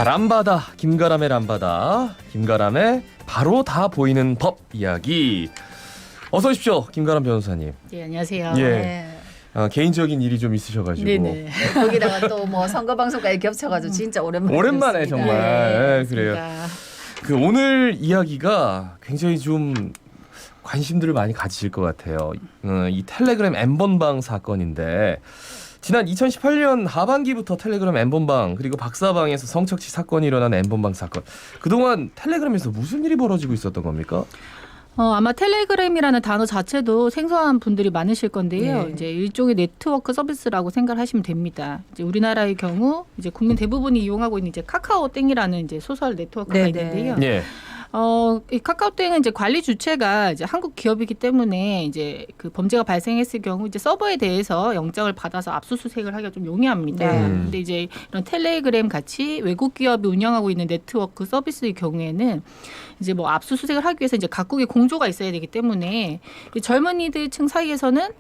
자, 람바다, 김가람의 람바다, 김가람의 바로 다 보이는 법 이야기. 어서 오십시오, 김가람 변호사님. 네, 안녕하세요. 예. 네. 개인적인 일이 좀 있으셔가지고. 네네. 거기다가 또 뭐 선거 방송까지 겹쳐가지고 진짜 오랜만에 뵙습니다. 정말. 그래요. 맞습니다. 그 오늘 이야기가 굉장히 좀 관심들을 많이 가지실 것 같아요. 이 텔레그램 N번방 사건인데 지난 2018년 하반기부터 텔레그램 N번방 그리고 박사방에서 성착취 사건이 일어난 N번방 사건. 그동안 텔레그램에서 무슨 일이 벌어지고 있었던 겁니까? 아마 텔레그램이라는 단어 자체도 생소한 분들이 많으실 건데요. 네. 이제 일종의 네트워크 서비스라고 생각하시면 됩니다. 이제 우리나라의 경우 이제 국민 대부분이 이용하고 있는 이제 카카오땡이라는 이제 소셜 네트워크가 네네. 있는데요. 예. 이 카카오땡은 이제 관리 주체가 이제 한국 기업이기 때문에 이제 그 범죄가 발생했을 경우 이제 서버에 대해서 영장을 받아서 압수수색을 하기가 좀 용이합니다. 네. 근데 이제 이런 텔레그램 같이 외국 기업이 운영하고 있는 네트워크 서비스의 경우에는 이제 뭐 압수수색을 하기 위해서 이제 각국의 공조가 있어야 되기 때문에 이 젊은이들층 사이에서는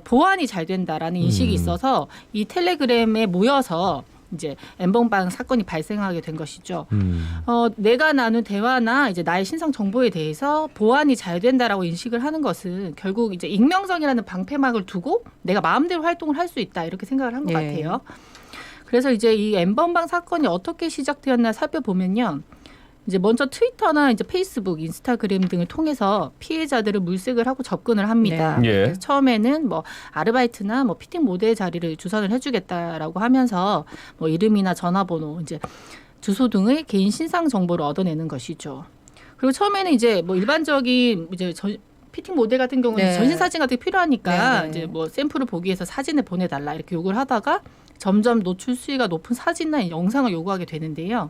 보안이 잘 된다라는 인식이 있어서 이 텔레그램에 모여서 이제 N번방 사건이 발생하게 된 것이죠. 내가 나눈 대화나 이제 나의 신상 정보에 대해서 보안이 잘 된다라고 인식을 하는 것은 결국 이제 익명성이라는 방패막을 두고 내가 마음대로 활동을 할 수 있다 이렇게 생각을 한 것 네. 같아요. 그래서 이제 이 N번방 사건이 어떻게 시작되었나 살펴보면요. 이제 먼저 트위터나 이제 페이스북, 인스타그램 등을 통해서 피해자들을 물색을 하고 접근을 합니다. 네. 예. 그래서 처음에는 뭐 아르바이트나 뭐 피팅 모델 자리를 주선을 해주겠다라고 하면서 뭐 이름이나 전화번호, 이제 주소 등의 개인 신상 정보를 얻어내는 것이죠. 그리고 처음에는 이제 뭐 일반적인 이제 피팅 모델 같은 경우는 네. 전신 사진 같은 게 필요하니까 네, 네. 이제 뭐 샘플을 보기 위해서 사진을 보내달라 이렇게 요구를 하다가 점점 노출 수위가 높은 사진이나 영상을 요구하게 되는데요.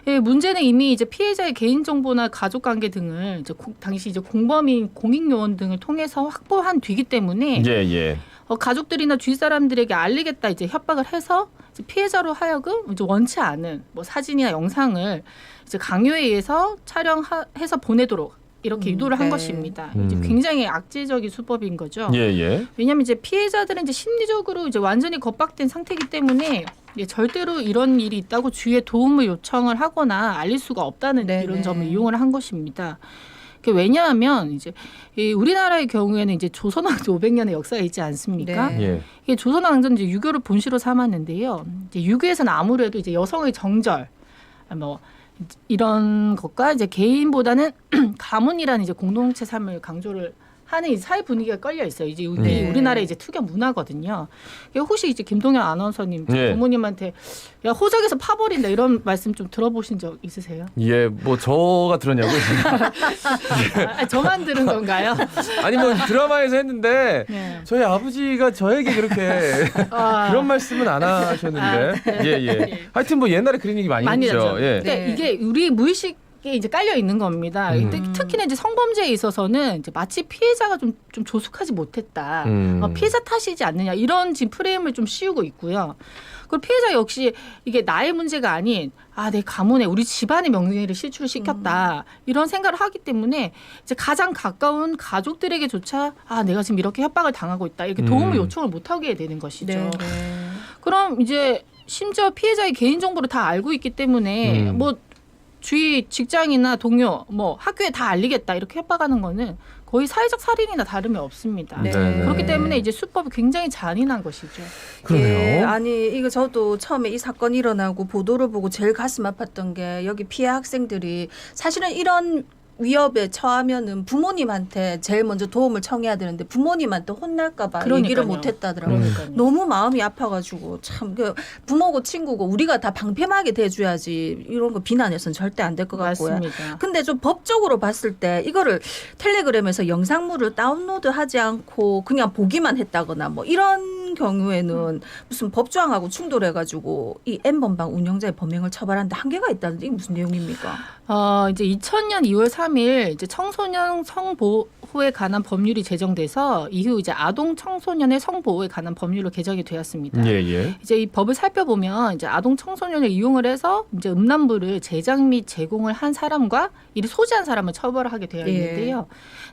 예, 문제는 이미 이제 피해자의 개인 정보나 가족 관계 등을 이제 당시 이제 공범인 공익 요원 등을 통해서 확보한 뒤기 때문에 예. 가족들이나 주위 사람들에게 알리겠다 이제 협박을 해서 이제 피해자로 하여금 이제 원치 않은 뭐 사진이나 영상을 이제 강요에 의해서 촬영해서 보내도록 이렇게 유도를 한 네. 것입니다. 이제 굉장히 악질적인 수법인 거죠. 예. 왜냐하면 이제 피해자들은 이제 심리적으로 이제 완전히 겁박된 상태이기 때문에 절대로 이런 일이 있다고 주위에 도움을 요청을 하거나 알릴 수가 없다는 네네. 이런 점을 이용을 한 것입니다. 왜냐하면 이제 이 우리나라의 경우에는 이제 조선왕조 500년의 역사가 있지 않습니까? 네. 예. 이게 조선왕조는 이제 유교를 본시로 삼았는데요. 이제 유교에서는 아무래도 이제 여성의 정절, 뭐 이런 것과 이제 개인보다는 가문이라는 이제 공동체 삶을 강조를 하는 이 사회 분위기가 걸려 있어요. 이제 네. 우리나라의 이제 특有문화거든요. 혹시 이제 김동현 아나운서님 네. 부모님한테 야 호적에서 파버린다 이런 말씀 좀 들어보신 적 있으세요? 예, 뭐 저가 들었냐고요? 저만 들은 건가요? 아니 뭐 드라마에서 했는데 네. 저희 아버지가 저에게 그렇게 그런 말씀은 안 하셨는데 예. 하여튼 뭐 옛날에 그런 얘기 많이 많이 했죠. 하죠. 예. 근데 네. 이게 우리 무의식 에 이제 깔려 있는 겁니다. 특히나 이제 성범죄에 있어서는 이제 마치 피해자가 좀 조숙하지 못했다. 피해자 탓이지 않느냐 이런 지금 프레임을 좀 씌우고 있고요. 그리고 피해자 역시 이게 나의 문제가 아닌 내 가문에 우리 집안의 명예를 실추를 시켰다 이런 생각을 하기 때문에 이제 가장 가까운 가족들에게조차 내가 지금 이렇게 협박을 당하고 있다 이렇게 도움을 요청을 못 하게 되는 것이죠. 네. 그럼 이제 심지어 피해자의 개인 정보를 다 알고 있기 때문에 뭐 주위 직장이나 동료, 뭐 학교에 다 알리겠다 이렇게 협박하는 거는 거의 사회적 살인이나 다름이 없습니다. 네. 그렇기 때문에 이제 수법이 굉장히 잔인한 것이죠. 그러네요. 예, 아니 이거 저도 처음에 이 사건 일어나고 보도를 보고 제일 가슴 아팠던 게 여기 피해 학생들이 사실은 이런 위협에 처하면은 부모님한테 제일 먼저 도움을 청해야 되는데 부모님한테 혼날까봐 얘기를 못했다더라고요. 너무 마음이 아파가지고 참 부모고 친구고 우리가 다 방패막이 돼줘야지 이런 거 비난해서는 절대 안 될 것 같고요. 맞습니다. 근데 좀 법적으로 봤을 때 이거를 텔레그램에서 영상물을 다운로드하지 않고 그냥 보기만 했다거나 뭐 이런 경우에는 무슨 법조항하고 충돌해가지고 이 N번방 운영자의 범행을 처벌하는데 한계가 있다는데 이게 무슨 내용입니까? 이제 2000년 2월 3일 이제 청소년 성보호에 관한 법률이 제정돼서 이후 이제 아동 청소년의 성보호에 관한 법률로 개정이 되었습니다. 예. 이제 이 법을 살펴보면 이제 아동 청소년을 이용을 해서 이제 음란물을 제작 및 제공을 한 사람과 이를 소지한 사람을 처벌하게 되어 있는데요.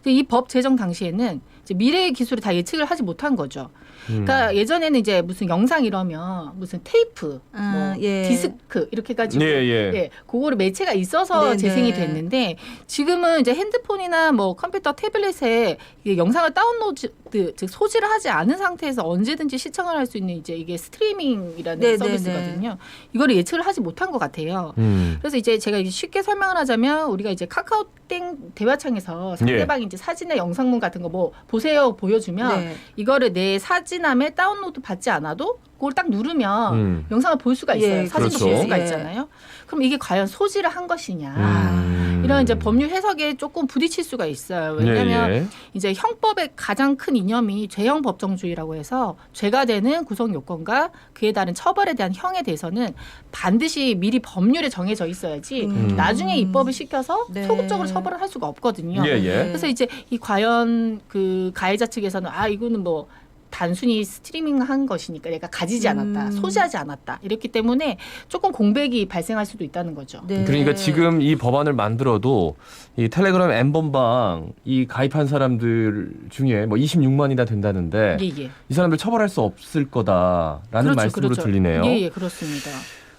이 법 제정 당시에는 이제 미래의 기술이 다 예측을 하지 못한 거죠. 그러니까 예전에는 이제 무슨 영상 이러면 무슨 테이프, 뭐 예. 디스크 이렇게 해가지고 예. 그거를 매체가 있어서 네네. 재생이 됐는데 지금은 이제 핸드폰이나 뭐 컴퓨터, 태블릿에 이게 영상을 다운로드 즉 소지를 하지 않은 상태에서 언제든지 시청을 할 수 있는 이제 이게 스트리밍이라는 네네네. 서비스거든요. 이거를 예측을 하지 못한 것 같아요. 그래서 이제 제가 이제 쉽게 설명을 하자면 우리가 이제 카카오땡 대화창에서 상대방이 이제 사진이나 영상문 같은 거 뭐 보세요 보여주면 네. 이거를 내 사진함에 다운로드 받지 않아도 그걸 딱 누르면 영상을 볼 수가 있어요. 예, 사진도 그렇죠. 볼 수가 예. 있잖아요. 그럼 이게 과연 소지를 한 것이냐. 이런 이제 법률 해석에 조금 부딪힐 수가 있어요. 왜냐하면 이제 형법의 가장 큰 이념이 죄형 법정주의라고 해서 죄가 되는 구성 요건과 그에 따른 처벌에 대한 형에 대해서는 반드시 미리 법률에 정해져 있어야지 나중에 입법을 시켜서 네. 소극적으로 처벌을 할 수가 없거든요. 예. 그래서 이제 이 과연 그 가해자 측에서는 이거는 뭐 단순히 스트리밍한 것이니까 내가 가지지 않았다, 소지하지 않았다 이랬기 때문에 조금 공백이 발생할 수도 있다는 거죠. 네. 그러니까 지금 이 법안을 만들어도 이 텔레그램 N번방 이 가입한 사람들 중에 뭐 26만이나 된다는데 예. 이 사람들 처벌할 수 없을 거다라는 말씀으로 들리네요. 예, 그렇습니다.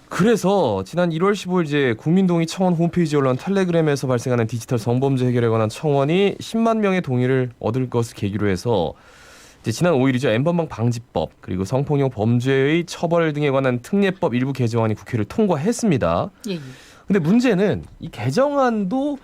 그래서 지난 1월 15일 이제 국민동의 청원 홈페이지에 올라온 텔레그램에서 발생하는 디지털 성범죄 해결에 관한 청원이 10만 명의 동의를 얻을 것을 계기로 해서 이제 지난 5일이죠. N번방 방지법 그리고 성폭력 범죄의 처벌 등에 관한 특례법 일부 개정안이 국회를 통과했습니다. 예. 근데 문제는 이 개정안도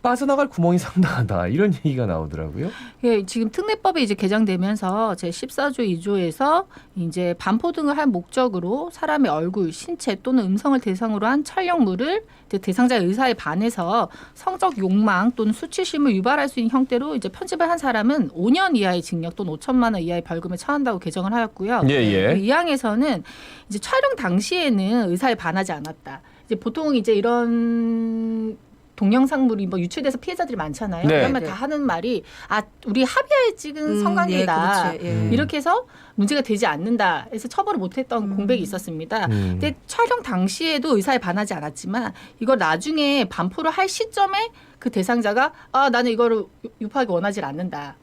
빠져나갈 구멍이 상당하다 이런 얘기가 나오더라고요. 예, 지금 특례법이 이제 개정되면서 제 14조 2조에서 이제 반포 등을 할 목적으로 사람의 얼굴, 신체 또는 음성을 대상으로 한 촬영물을 이제 대상자의 의사에 반해서 성적 욕망 또는 수치심을 유발할 수 있는 형태로 이제 편집을 한 사람은 5년 이하의 징역 또는 5천만 원 이하의 벌금에 처한다고 개정을 하였고요. 예. 이 항에서는 이제 촬영 당시에는 의사에 반하지 않았다. 이제 보통 이제 이런 동영상물이 뭐 유출돼서 피해자들이 많잖아요. 네. 그러면 다 하는 말이 우리 합의하에 찍은 성관계다. 예, 그렇지. 이렇게 해서 문제가 되지 않는다. 해서 처벌을 못했던 공백이 있었습니다. 근데 촬영 당시에도 의사에 반하지 않았지만 이걸 나중에 반포를 할 시점에 그 대상자가 나는 이거를 유포하기 원하지 않는다.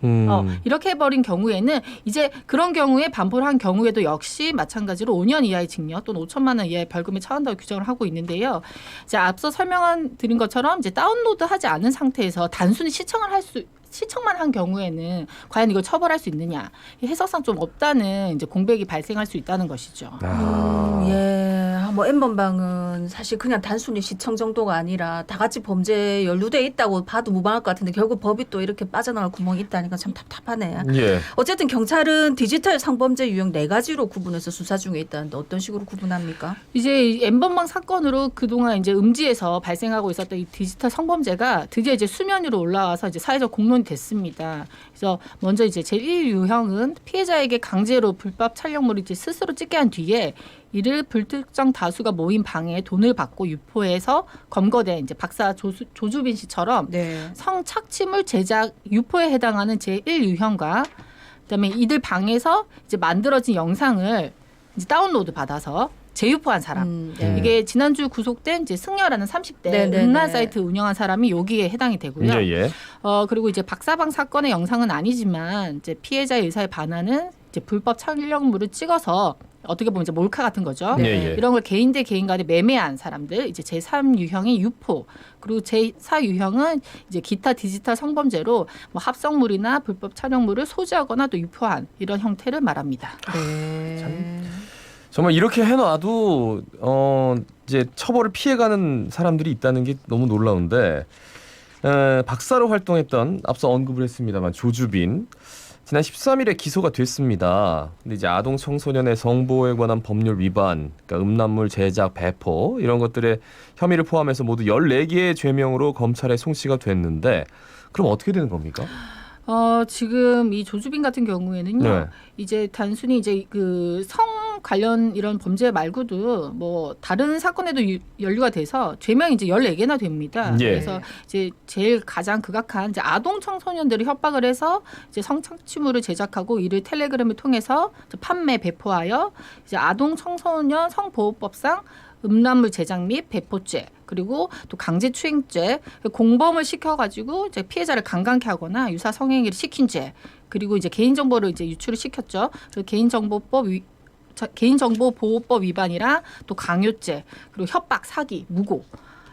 이렇게 해버린 경우에는 이제 그런 경우에 반포를 한 경우에도 역시 마찬가지로 5년 이하의 징역 또는 5천만 원 이하의 벌금에 처한다고 규정을 하고 있는데요. 이제 앞서 드린 것처럼 이제 다운로드하지 않은 상태에서 단순히 시청만 한 경우에는 과연 이걸 처벌할 수 있느냐 해석상 좀 없다는 이제 공백이 발생할 수 있다는 것이죠. 뭐 N번방은 사실 그냥 단순히 시청 정도가 아니라 다 같이 범죄에 연루돼 있다고 봐도 무방할 것 같은데 결국 법이 또 이렇게 빠져나갈 구멍이 있다니까 참 답답하네. 예. 어쨌든 경찰은 디지털 성범죄 유형 4가지로 구분해서 수사 중에 있다는데 어떤 식으로 구분합니까? 이제 N번방 사건으로 그동안 이제 음지에서 발생하고 있었던 이 디지털 성범죄가 드디어 이제 수면 위로 올라와서 이제 사회적 공론이 됐습니다. 그래서 먼저 이제 제1유형은 피해자에게 강제로 불법 촬영물을 이제 스스로 찍게 한 뒤에 이를 불특정 다수가 모인 방에 돈을 받고 유포해서 검거된 이제 박사 조주빈 씨처럼 네. 성착취물 제작 유포에 해당하는 제1유형과 그다음에 이들 방에서 이제 만들어진 영상을 이제 다운로드 받아서 재유포한 사람. 이게 지난주 구속된 이제 승려라는 30대 음란 사이트 운영한 사람이 여기에 해당이 되고요. 예. 그리고 이제 박사방 사건의 영상은 아니지만 이제 피해자의 의사에 반하는 이제 불법 촬영물을 찍어서 어떻게 보면 이제 몰카 같은 거죠. 예. 이런 걸 개인 대 개인 간에 매매한 사람들, 이제 제3유형이 유포, 그리고 제4유형은 이제 기타 디지털 성범죄로 뭐 합성물이나 불법 촬영물을 소지하거나 또 유포한 이런 형태를 말합니다. 네. 정말 이렇게 해놔도 이제 처벌을 피해가는 사람들이 있다는 게 너무 놀라운데 박사로 활동했던 앞서 언급을 했습니다만 조주빈 지난 13일에 기소가 됐습니다. 근데 이제 아동 청소년의 성보호에 관한 법률 위반, 그러니까 음란물 제작, 배포 이런 것들의 혐의를 포함해서 모두 14개의 죄명으로 검찰에 송치가 됐는데 그럼 어떻게 되는 겁니까? 지금 이 조주빈 같은 경우에는요. 이제 단순히 이제 그 성 관련 이런 범죄 말고도 뭐 다른 사건에도 연루가 돼서 죄명이 이제 14개나 됩니다. 그래서 이제 제일 가장 극악한 이제 아동 청소년들을 협박을 해서 이제 성착취물을 제작하고 이를 텔레그램을 통해서 판매 배포하여 이제 아동 청소년 성보호법상 음란물 제작 및 배포죄 그리고 또 강제추행죄, 공범을 시켜가지고 이제 피해자를 강간케 하거나 유사 성행위를 시킨 죄, 그리고 이제 개인정보를 이제 유출을 시켰죠. 그래서 개인정보보호법 위반이랑 또 강요죄, 그리고 협박, 사기, 무고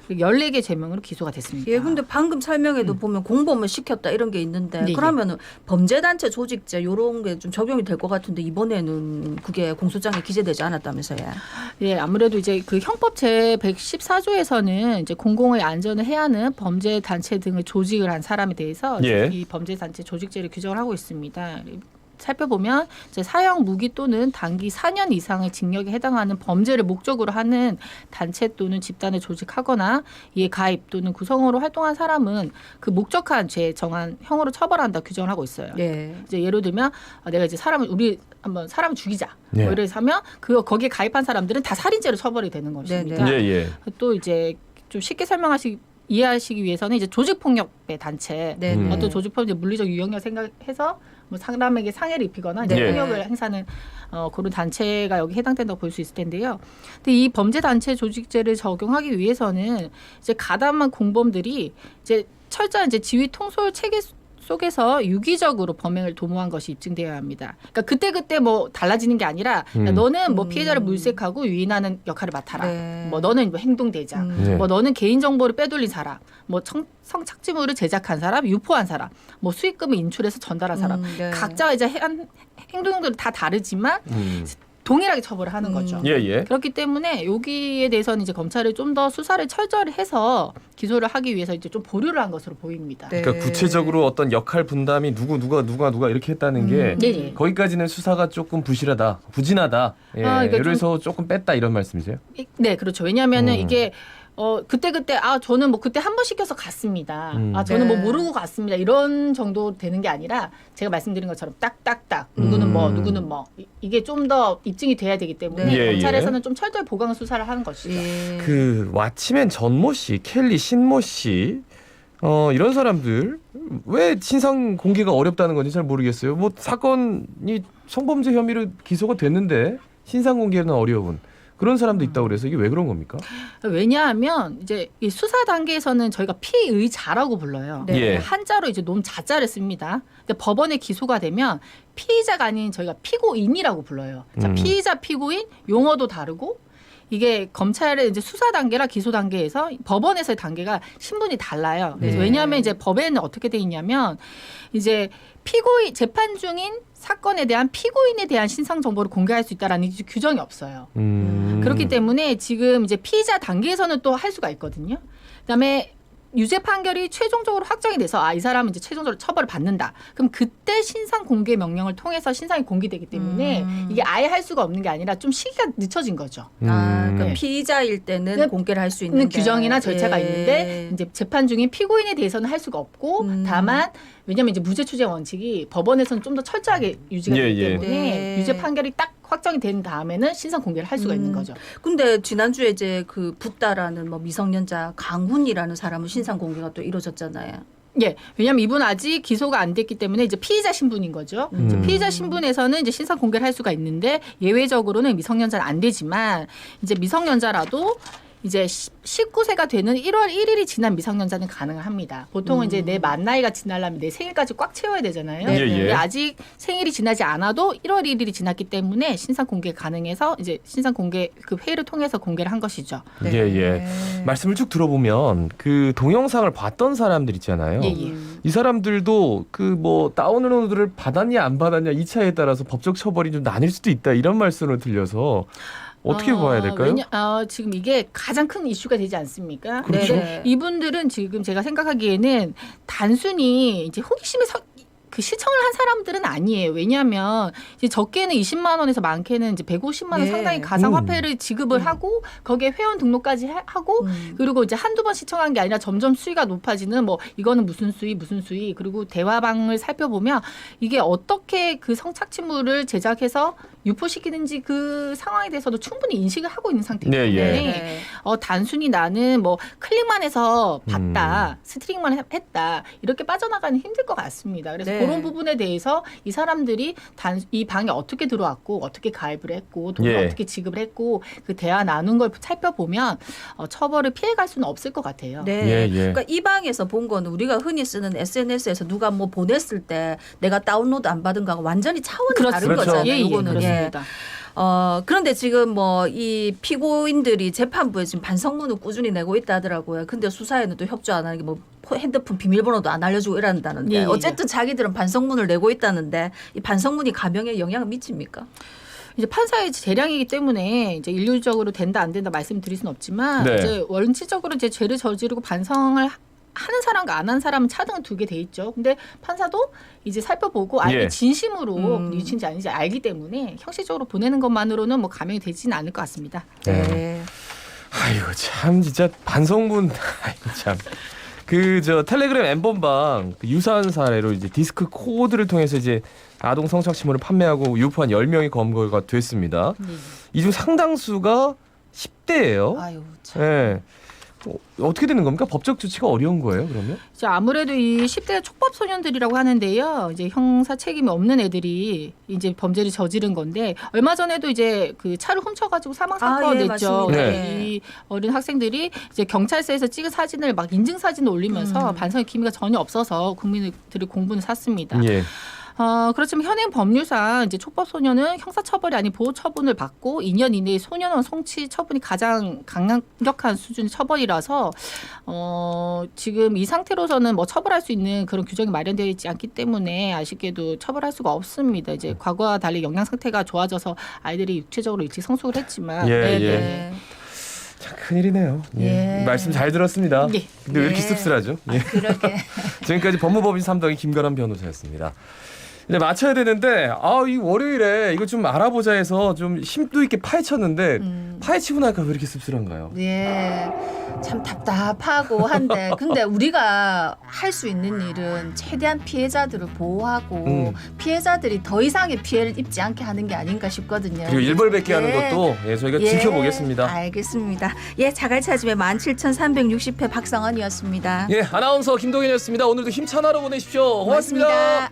14개 제명으로 기소가 됐습니다. 예, 근데 방금 설명에도 보면 공범을 시켰다 이런 게 있는데 네, 그러면은 범죄단체 조직죄 이런 게 좀 적용이 될 것 같은데 이번에는 그게 공소장에 기재되지 않았다면서요? 예, 아무래도 이제 그 형법 제 114조에서는 이제 공공의 안전을 해하는 범죄 단체 등을 조직을 한 사람에 대해서 예. 이 범죄 단체 조직죄를 규정을 하고 있습니다. 살펴보면 이제 사형 무기 또는 단기 4년 이상의 징역에 해당하는 범죄를 목적으로 하는 단체 또는 집단을 조직하거나 이에 가입 또는 구성으로 활동한 사람은 그 목적한 죄에 정한 형으로 처벌한다 규정을 하고 있어요. 예. 이제 예를 들면 내가 이제 우리 한번 사람을 죽이자. 예. 뭐 이래서 하면 거기에 가입한 사람들은 다 살인죄로 처벌이 되는 것입니다. 네, 예, 예. 또 이제 좀 쉽게 이해하시기 위해서는 이제 조직폭력배 단체 네, 네. 어떤 조직폭력 물리적 유형을 생각해서 뭐 사람에게 상해를 입히거나 이제 네. 폭력을 행사하는 그런 단체가 여기 해당된다고 볼 수 있을 텐데요. 근데 이 범죄 단체 조직죄를 적용하기 위해서는 이제 가담한 공범들이 이제 철저한 이제 지휘 통솔 체계 속에서 유기적으로 범행을 도모한 것이 입증되어야 합니다. 그러니까 그때 뭐 달라지는 게 아니라 야, 너는 뭐 피해자를 물색하고 유인하는 역할을 맡아라. 네. 뭐 너는 뭐 행동대장. 네. 뭐 너는 개인정보를 빼돌린 사람. 뭐 성착취물을 제작한 사람, 유포한 사람, 뭐 수익금을 인출해서 전달한 사람. 네. 각자 이제 한 행동들은 다 다르지만 동일하게 처벌을 하는 거죠. 예, 예. 그렇기 때문에 여기에 대해서는 이제 검찰이 좀 더 수사를 철저히 해서 기소를 하기 위해서 이제 좀 보류를 한 것으로 보입니다. 네. 그러니까 구체적으로 어떤 역할 분담이 누가 이렇게 했다는 게 네, 네. 거기까지는 수사가 조금 부진하다. 예. 그러니까 예를 들어서 조금 뺐다 이런 말씀이세요? 네, 그렇죠. 왜냐하면은 이게 그때 저는 뭐 그때 한 번 시켜서 갔습니다. 저는 네. 뭐 모르고 갔습니다. 이런 정도 되는 게 아니라 제가 말씀드린 것처럼 딱딱딱 누구는 누구는 이게 좀 더 입증이 돼야 되기 때문에 네. 예, 검찰에서는 좀 철저히 보강 수사를 하는 것이죠. 예. 그 왓치맨 전모 씨, 켈리 신모 씨 이런 사람들 왜 신상 공개가 어렵다는 건지 잘 모르겠어요. 뭐 사건이 성범죄 혐의로 기소가 됐는데 신상 공개는 어려운 그런 사람도 있다고 그래서 이게 왜 그런 겁니까? 왜냐하면 이제 이 수사 단계에서는 저희가 피의자라고 불러요. 네. 예. 한자로 이제 자자를 씁니다. 근데 법원에 기소가 되면 피의자가 아닌 저희가 피고인이라고 불러요. 자, 피의자, 피고인 용어도 다르고 이게 검찰의 이제 수사 단계랑 기소 단계에서 법원에서의 단계가 신분이 달라요. 그래서 네. 왜냐하면 이제 법에는 어떻게 돼 있냐면 이제 재판 중인 사건에 대한 피고인에 대한 신상 정보를 공개할 수 있다라는 규정이 없어요. 그렇기 때문에 지금 이제 피의자 단계에서는 또 할 수가 있거든요. 그다음에 유죄 판결이 최종적으로 확정이 돼서 이 사람은 이제 최종적으로 처벌을 받는다. 그럼 그때 신상 공개 명령을 통해서 신상이 공개되기 때문에 이게 아예 할 수가 없는 게 아니라 좀 시기가 늦춰진 거죠. 그러니까 네. 피의자일 때는 네. 공개를 할 수 있는 규정이나 절차가 예. 있는데 이제 재판 중인 피고인에 대해서는 할 수가 없고 다만 왜냐하면 이제 무죄 추정 원칙이 법원에서는 좀 더 철저하게 유지가 되기 예, 예. 때문에 네. 유죄 판결이 딱 확정이 된 다음에는 신상 공개를 할 수가 있는 거죠. 근데 지난주에 이제 그 붓다라는 뭐 미성년자 강훈이라는 사람은 신상 공개가 또 이루어졌잖아요. 예, 왜냐하면 이분 아직 기소가 안 됐기 때문에 이제 피의자 신분인 거죠. 이제 피의자 신분에서는 이제 신상 공개를 할 수가 있는데 예외적으로는 미성년자는 안 되지만 이제 미성년자라도 이제 19세가 되는 1월 1일이 지난 미성년자는 가능합니다. 보통은 이제 내 만 나이가 지나려면 내 생일까지 꽉 채워야 되잖아요. 네, 예, 예. 근데 아직 생일이 지나지 않아도 1월 1일이 지났기 때문에 신상 공개 가능해서 이제 신상 공개 그 회의를 통해서 공개를 한 것이죠. 네. 예, 예. 말씀을 쭉 들어보면 그 동영상을 봤던 사람들 있잖아요. 예, 예. 이 사람들도 그 뭐 다운로드를 받았냐 안 받았냐 이 차에 따라서 법적 처벌이 좀 나뉠 수도 있다 이런 말씀으로 들려서 어떻게 봐야 될까요? 지금 이게 가장 큰 이슈가 되지 않습니까? 그렇죠. 근데 이분들은 지금 제가 생각하기에는 단순히 이제 호기심에서 그 시청을 한 사람들은 아니에요. 왜냐하면 이제 적게는 20만 원에서 많게는 이제 150만 원 네. 상당히 가상화폐를 지급을 하고 거기에 회원 등록까지 하고 그리고 이제 한두 번 시청한 게 아니라 점점 수위가 높아지는 뭐 이거는 무슨 수위 그리고 대화방을 살펴보면 이게 어떻게 그 성착취물을 제작해서 유포시키는지 그 상황에 대해서도 충분히 인식을 하고 있는 상태이기 네, 예. 때문에 네. 단순히 나는 뭐 클릭만 해서 봤다, 스트링만 했다 이렇게 빠져나가는 힘들 것 같습니다. 그래서 네. 그런 부분에 대해서 이 사람들이 이 방에 어떻게 들어왔고 어떻게 가입을 했고 돈을 예. 어떻게 지급을 했고 그 대화 나눈 걸 살펴보면 처벌을 피해갈 수는 없을 것 같아요. 네. 예, 예. 그러니까 이 방에서 본 거는 우리가 흔히 쓰는 SNS에서 누가 뭐 보냈을 때 내가 다운로드 안 받은 거하고 완전히 차원이 다른 그렇죠. 거잖아요. 예, 예, 이거는. 그렇습니다. 그런데 지금 뭐 이 피고인들이 재판부에 지금 반성문을 꾸준히 내고 있다 하더라고요. 근데 수사에는 또 협조 안 하는 게 뭐 핸드폰 비밀번호도 안 알려주고 이런다는데 예, 예. 어쨌든 자기들은 반성문을 내고 있다는데 이 반성문이 가명에 영향을 미칩니까? 이제 판사의 재량이기 때문에 이제 일률적으로 된다 안 된다 말씀드릴 수는 없지만 네. 이제 원칙적으로 이제 죄를 저지르고 반성을 하는 사람과 안 하는 사람은 차등은 두게 돼 있죠. 근데 판사도 이제 살펴보고 예. 진심으로 유치인지 아닌지 알기 때문에 형식적으로 보내는 것만으로는 뭐 감형이 되지는 않을 것 같습니다. 네. 아이고 참 진짜 반성문 아이고 참. 그 저 텔레그램 엠번방 그 유사한 사례로 이제 디스크 코드를 통해서 이제 아동 성착취물을 판매하고 유포한 10명이 검거가 됐습니다. 이 중 상당수가 10대예요. 아유 참. 예. 어떻게 되는 겁니까? 법적 조치가 어려운 거예요, 그러면? 이제 아무래도 이 10대 촉법 소년들이라고 하는데요. 이제 형사 책임이 없는 애들이 이제 범죄를 저지른 건데 얼마 전에도 이제 그 차를 훔쳐가지고 사망 사건 예, 냈죠. 맞습니다. 네. 이 어린 학생들이 이제 경찰서에서 찍은 사진을 막 인증 사진을 올리면서 반성의 기미가 전혀 없어서 국민들의 공분을 샀습니다. 예. 그렇지만 현행 법률상 이제 촉법 소년은 형사처벌이 아닌 보호 처분을 받고 2년 이내에 소년원 성취 처분이 가장 강력한 수준의 처벌이라서 지금 이 상태로서는 뭐 처벌할 수 있는 그런 규정이 마련되어 있지 않기 때문에 아쉽게도 처벌할 수가 없습니다. 이제 과거와 달리 영양 상태가 좋아져서 아이들이 육체적으로 일찍 성숙을 했지만 예, 네, 예. 네. 참 큰일이네요. 예. 예. 말씀 잘 들었습니다. 예. 근데 왜 이렇게 예. 씁쓸하죠? 예. 그러게. 지금까지 법무법인 3당의 김가람 변호사였습니다. 이제 마쳐야 되는데 이 월요일에 이거 좀 알아보자 해서 좀 심도 있게 파헤쳤는데 파헤치고 나니까 왜 이렇게 씁쓸한가요? 예, 참 답답하고 한데 근데 우리가 할 수 있는 일은 최대한 피해자들을 보호하고 피해자들이 더 이상의 피해를 입지 않게 하는 게 아닌가 싶거든요. 그리고 일벌백계 하는 예. 것도 저희가 예, 지켜보겠습니다. 알겠습니다. 예, 자갈찾음의 17,360회 박성원이었습니다. 예, 아나운서 김동현이었습니다. 오늘도 힘찬 하루 보내십시오. 고맙습니다.